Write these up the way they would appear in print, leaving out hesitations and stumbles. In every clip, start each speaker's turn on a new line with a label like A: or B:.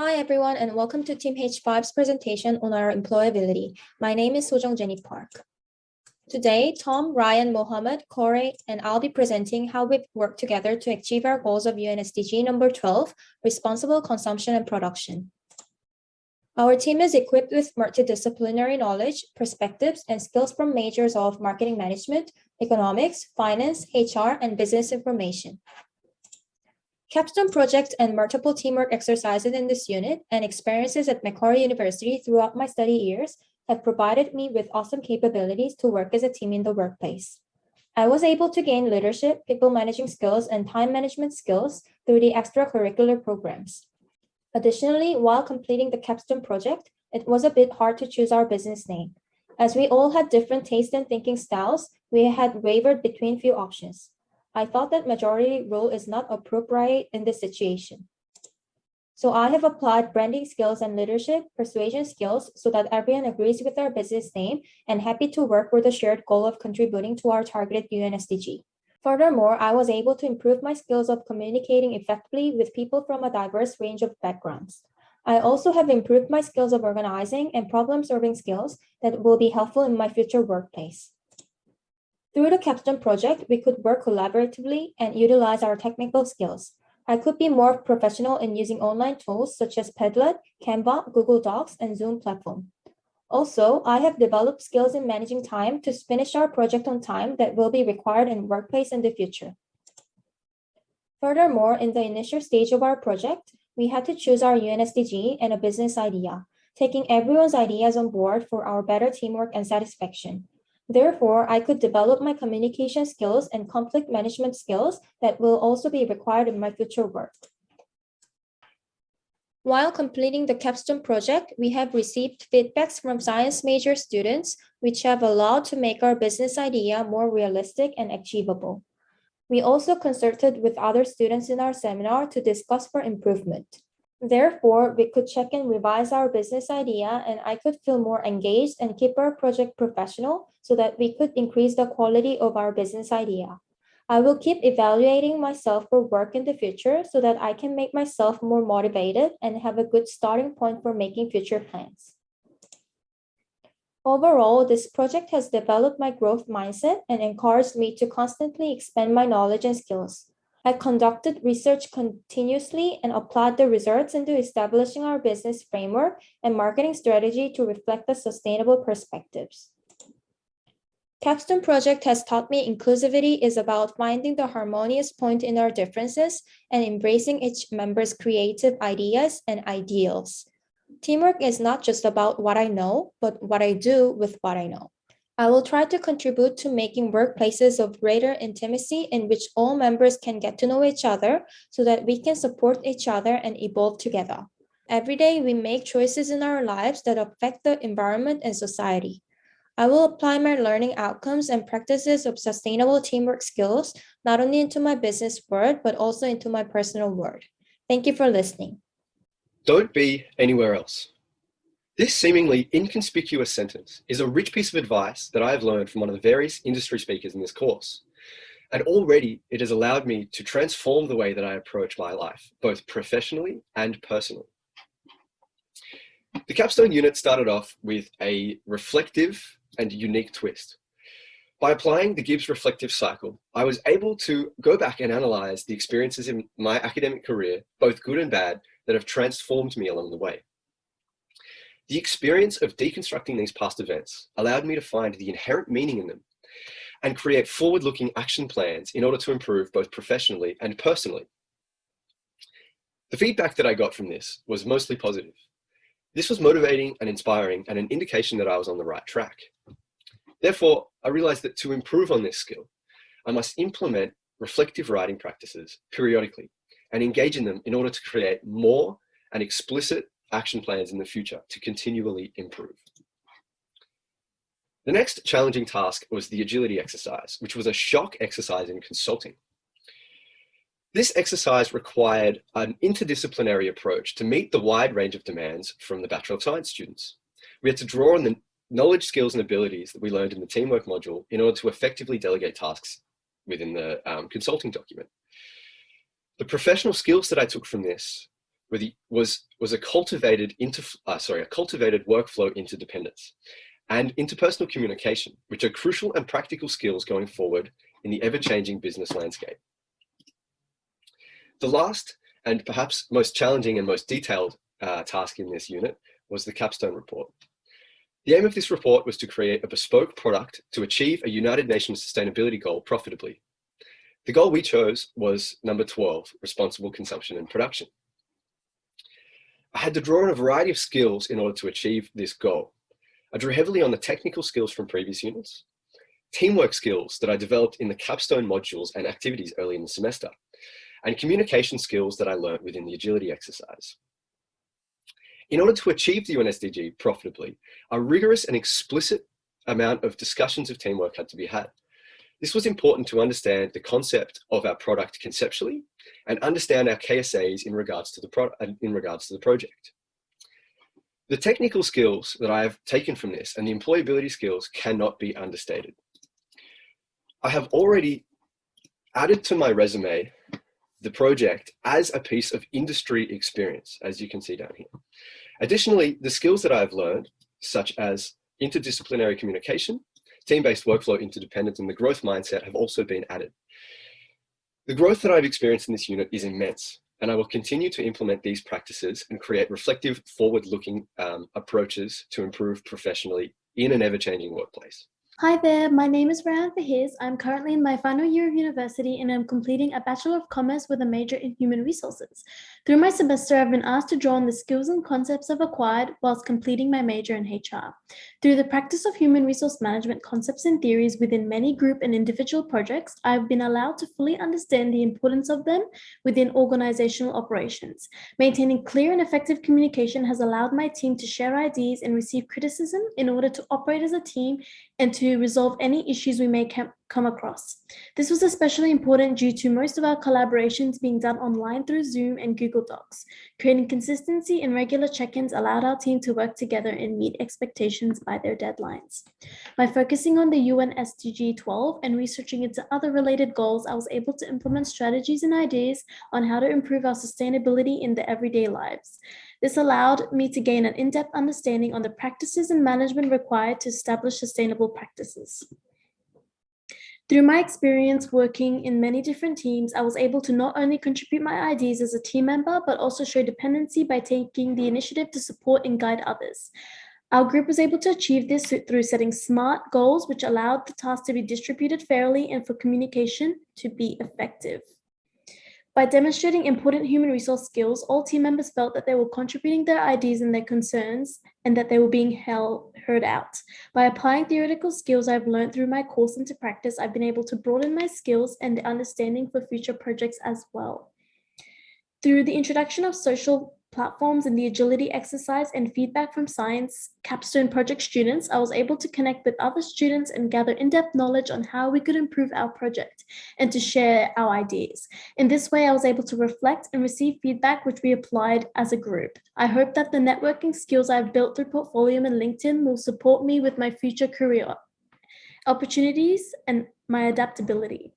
A: Hi everyone and welcome to Team H5's presentation on our employability. My name is Sojung Jenny Park. Today, Tom, Ryan, Mohammad, Corey, and I'll be presenting how we've worked together to achieve our goals of UN SDG number 12, responsible consumption and production. Our team is equipped with multidisciplinary knowledge, perspectives, and skills from majors of marketing management, economics, finance, HR, and business information. Capstone project and multiple teamwork exercises in this unit and experiences at Macquarie University throughout my study years have provided me with awesome capabilities to work as a team in the workplace. I was able to gain leadership, people managing skills, and time management skills through the extracurricular programs. Additionally, while completing the Capstone project, it was a bit hard to choose our business name. As we all had different tastes and thinking styles, we had wavered between few options. I thought that majority rule is not appropriate in this situation. So I have applied branding skills and leadership persuasion skills so that everyone agrees with our business name and happy to work with the shared goal of contributing to our targeted UN SDG. Furthermore, I was able to improve my skills of communicating effectively with people from a diverse range of backgrounds. I also have improved my skills of organizing and problem-solving skills that will be helpful in my future workplace. Through the Capstone project, we could work collaboratively and utilize our technical skills. I could be more professional in using online tools such as Padlet, Canva, Google Docs, and Zoom platform. Also, I have developed skills in managing time to finish our project on time that will be required in workplace in the future. Furthermore, in the initial stage of our project, we had to choose our UN SDG and a business idea, taking everyone's ideas on board for our better teamwork and satisfaction. Therefore, I could develop my communication skills and conflict management skills that will also be required in my future work. While completing the Capstone project, we have received feedbacks from science major students, which have allowed to make our business idea more realistic and achievable. We also consulted with other students in our seminar to discuss for improvement. Therefore, we could check and revise our business idea, and I could feel more engaged and keep our project professional so that we could increase the quality of our business idea. I will keep evaluating myself for work in the future so that I can make myself more motivated and have a good starting point for making future plans. Overall, this project has developed my growth mindset and encouraged me to constantly expand my knowledge and skills. I conducted research continuously and applied the results into establishing our business framework and marketing strategy to reflect the sustainable perspectives. Capstone project has taught me inclusivity is about finding the harmonious point in our differences and embracing each member's creative ideas and ideals. Teamwork is not just about what I know, but what I do with what I know. I will try to contribute to making workplaces of greater intimacy in which all members can get to know each other so that we can support each other and evolve together. Every day, we make choices in our lives that affect the environment and society. I will apply my learning outcomes and practices of sustainable teamwork skills, not only into my business world, but also into my personal world. Thank you for listening.
B: Don't be anywhere else. This seemingly inconspicuous sentence is a rich piece of advice that I have learned from one of the various industry speakers in this course. And already it has allowed me to transform the way that I approach my life, both professionally and personally. The Capstone unit started off with a reflective and unique twist. By applying the Gibbs reflective cycle, I was able to go back and analyze the experiences in my academic career, both good and bad, that have transformed me along the way. The experience of deconstructing these past events allowed me to find the inherent meaning in them and create forward-looking action plans in order to improve both professionally and personally. The feedback that I got from this was mostly positive. This was motivating and inspiring and an indication that I was on the right track. Therefore, I realized that to improve on this skill, I must implement reflective writing practices periodically and engage in them in order to create more and explicit action plans in the future to continually improve. The next challenging task was the agility exercise, which was a shock exercise in consulting. This exercise required an interdisciplinary approach to meet the wide range of demands from the Bachelor of Science students. We had to draw on the knowledge, skills, and abilities that we learned in the teamwork module in order to effectively delegate tasks within the consulting document. The professional skills that I took from this was a cultivated workflow interdependence and interpersonal communication, which are crucial and practical skills going forward in the ever-changing business landscape. The last and perhaps most challenging and most detailed task in this unit was the Capstone report. The aim of this report was to create a bespoke product to achieve a United Nations sustainability goal profitably. The goal we chose was number 12, responsible consumption and production. I had to draw on a variety of skills in order to achieve this goal. I drew heavily on the technical skills from previous units, teamwork skills that I developed in the Capstone modules and activities early in the semester, and communication skills that I learned within the agility exercise. In order to achieve the UN SDG profitably, a rigorous and explicit amount of discussions of teamwork had to be had. This was important to understand the concept of our product conceptually and understand our KSAs in regards to the project. The technical skills that I have taken from this and the employability skills cannot be understated. I have already added to my resume the project as a piece of industry experience, as you can see down here. Additionally, the skills that I've learned, such as interdisciplinary communication, team-based workflow interdependence, and the growth mindset have also been added. The growth that I've experienced in this unit is immense, and I will continue to implement these practices and create reflective, forward-looking approaches to improve professionally in an ever-changing workplace.
C: Hi there, my name is Rayan Fahiz. I'm currently in my final year of university and I'm completing a Bachelor of Commerce with a major in Human Resources. Through my semester, I've been asked to draw on the skills and concepts I've acquired whilst completing my major in HR. Through the practice of human resource management concepts and theories within many group and individual projects, I've been allowed to fully understand the importance of them within organizational operations. Maintaining clear and effective communication has allowed my team to share ideas and receive criticism in order to operate as a team and to resolve any issues we may come across. This was especially important due to most of our collaborations being done online through Zoom and Google Docs. Creating consistency and regular check-ins allowed our team to work together and meet expectations by their deadlines. By focusing on the UN SDG 12 and researching into other related goals, I was able to implement strategies and ideas on how to improve our sustainability in the everyday lives. This allowed me to gain an in-depth understanding on the practices and management required to establish sustainable practices. Through my experience working in many different teams, I was able to not only contribute my ideas as a team member, but also show dependency by taking the initiative to support and guide others. Our group was able to achieve this through setting SMART goals, which allowed the task to be distributed fairly and for communication to be effective. By demonstrating important human resource skills, all team members felt that they were contributing their ideas and their concerns and that they were being heard out. By applying theoretical skills I've learned through my course into practice, I've been able to broaden my skills and understanding for future projects as well. Through the introduction of social platforms and the agility exercise and feedback from science Capstone project students, I was able to connect with other students and gather in-depth knowledge on how we could improve our project and to share our ideas. In this way, I was able to reflect and receive feedback which we applied as a group. I hope that the networking skills I've built through Portfolio and LinkedIn will support me with my future career opportunities and my adaptability.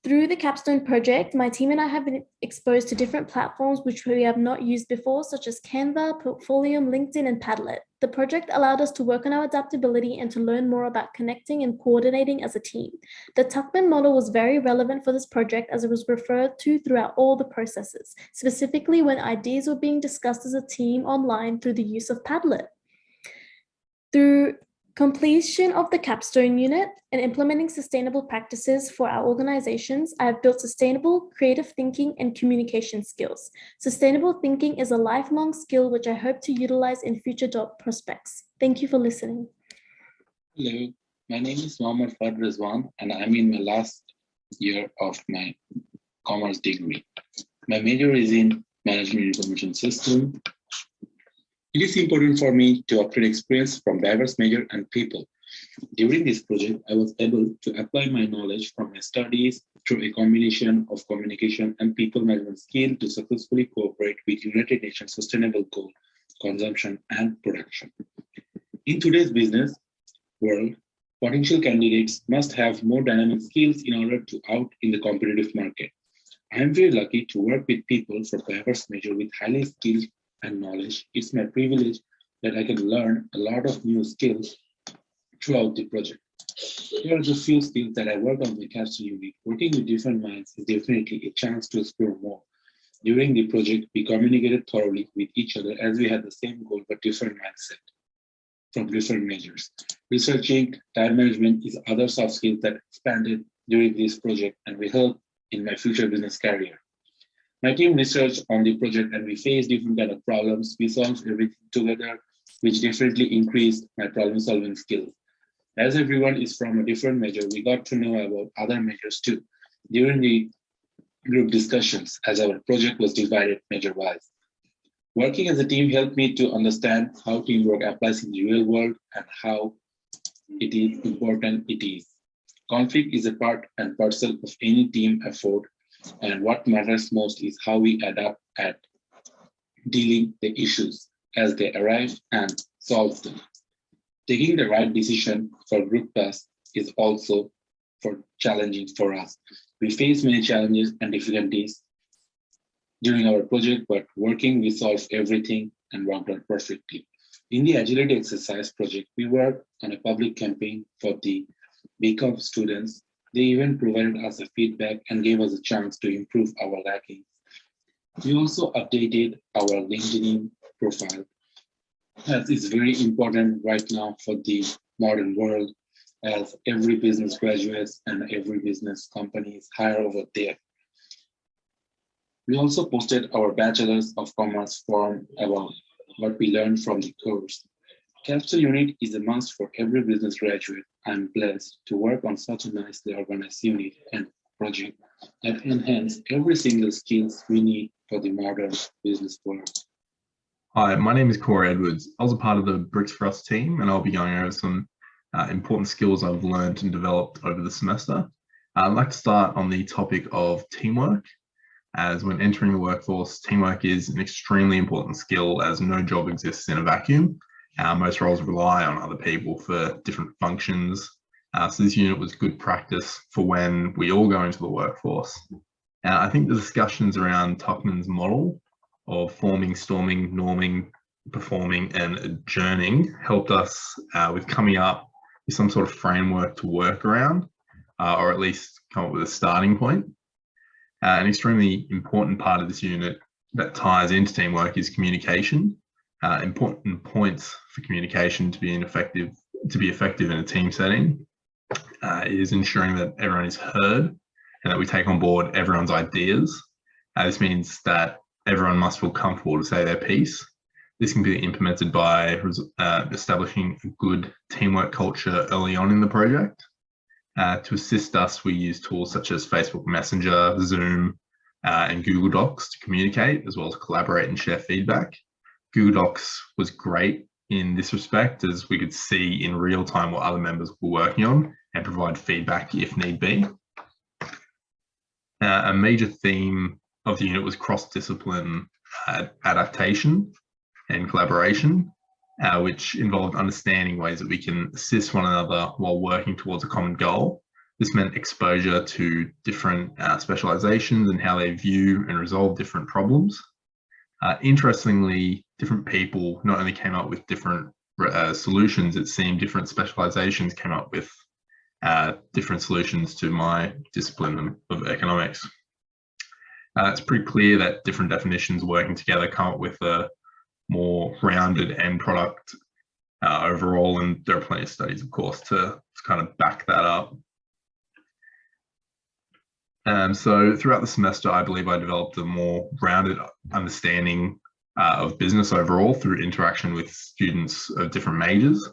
C: Through the Capstone project, my team and I have been exposed to different platforms which we have not used before, such as Canva, Portfolio, LinkedIn, and Padlet. The project allowed us to work on our adaptability and to learn more about connecting and coordinating as a team. The Tuckman model was very relevant for this project as it was referred to throughout all the processes, specifically when ideas were being discussed as a team online through the use of Padlet. Through completion of the Capstone unit and implementing sustainable practices for our organizations, I have built sustainable, creative thinking and communication skills. Sustainable thinking is a lifelong skill which I hope to utilize in future job prospects. Thank you for listening.
D: Hello, my name is Mohammad Rezwan and I'm in my last year of my commerce degree. My major is in management information system. It is important for me to obtain experience from diverse majors and people. During this project, I was able to apply my knowledge from my studies through a combination of communication and people management skill to successfully cooperate with United Nations Sustainable Goal, consumption and production. In today's business world, potential candidates must have more dynamic skills in order to out in the competitive market. I'm very lucky to work with people from diverse major with highly skilled and knowledge. It's my privilege that I can learn a lot of new skills throughout the project. Here are the few skills that I work on the Capstone unit. Working with different minds is definitely a chance to explore more. During the project, we communicated thoroughly with each other as we had the same goal but different mindset from different majors. Researching time management is other soft skills that expanded during this project and will help in my future business career. My team researched on the project and we faced different kind of problems. We solved everything together, which definitely increased my problem solving skills. As everyone is from a different major, we got to know about other majors too during the group discussions as our project was divided major-wise. Working as a team helped me to understand how teamwork applies in the real world and how it is important it is. Conflict is a part and parcel of any team effort, and what matters most is how we adapt at dealing the issues as they arise and solve them. Taking the right decision for group tasks is also challenging for us. We face many challenges and difficulties during our project, but working, we solved everything and worked out perfectly. In the Agility Exercise project, we worked on a public campaign for the BCom students. They even provided us a feedback and gave us a chance to improve our rankings. We also updated our LinkedIn profile, as is very important right now for the modern world, as every business graduates and every business companies hire over there. We also posted our Bachelor's of Commerce form about what we learned from the course. Capstone unit is a must for every business graduate. I'm blessed to work on such a nicely organized unit and project that enhance every single skills we need for the modern business world.
E: Hi, my name is Corey Edwards. I was a part of the Bricks for Us team, and I'll be going over some important skills I've learned and developed over the semester. I'd like to start on the topic of teamwork, as when entering the workforce, teamwork is an extremely important skill as no job exists in a vacuum. Most roles rely on other people for different functions. So this unit was good practice for when we all go into the workforce. I think the discussions around Tuckman's model of forming, storming, norming, performing, and adjourning helped us with coming up with some sort of framework to work around, or at least come up with a starting point. An extremely important part of this unit that ties into teamwork is communication. Important points for communication to be effective in a team setting is ensuring that everyone is heard and that we take on board everyone's ideas. This means that everyone must feel comfortable to say their piece. This can be implemented by establishing a good teamwork culture early on in the project. To assist us, we use tools such as Facebook Messenger, Zoom, and Google Docs to communicate, as well as collaborate and share feedback. Google Docs was great in this respect, as we could see in real time what other members were working on and provide feedback if need be. A major theme of the unit was cross-discipline adaptation and collaboration, which involved understanding ways that we can assist one another while working towards a common goal. This meant exposure to different specializations and how they view and resolve different problems. Interestingly, different people not only came up with different solutions, it seemed different specializations came up with different solutions to my discipline of economics. It's pretty clear that different definitions working together come up with a more rounded end product overall, and there are plenty of studies, of course, to kind of back that up. So throughout the semester, I believe I developed a more rounded understanding of business overall through interaction with students of different majors.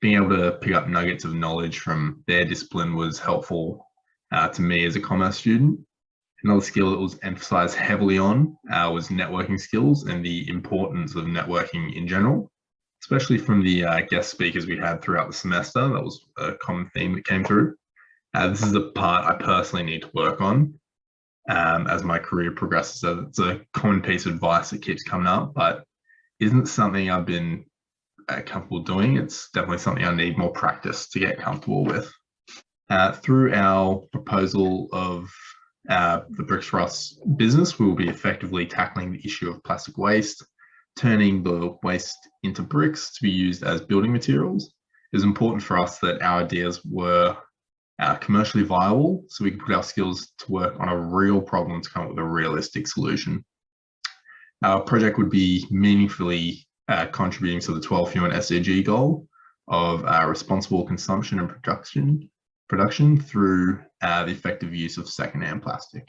E: Being able to pick up nuggets of knowledge from their discipline was helpful to me as a commerce student. Another skill that was emphasized heavily on was networking skills and the importance of networking in general, especially from the guest speakers we had throughout the semester. That was a common theme that came through. This is the part I personally need to work on as my career progresses. So it's a common piece of advice that keeps coming up, but isn't something I've been comfortable doing. It's definitely something I need more practice to get comfortable with. Through our proposal of the Bricks for Us business, we will be effectively tackling the issue of plastic waste, turning the waste into bricks to be used as building materials. It was important for us that our ideas were commercially viable, so we could put our skills to work on a real problem to come up with a realistic solution. Our project would be meaningfully contributing to the 12 UN SDG goal of responsible consumption and production through the effective use of secondhand plastic.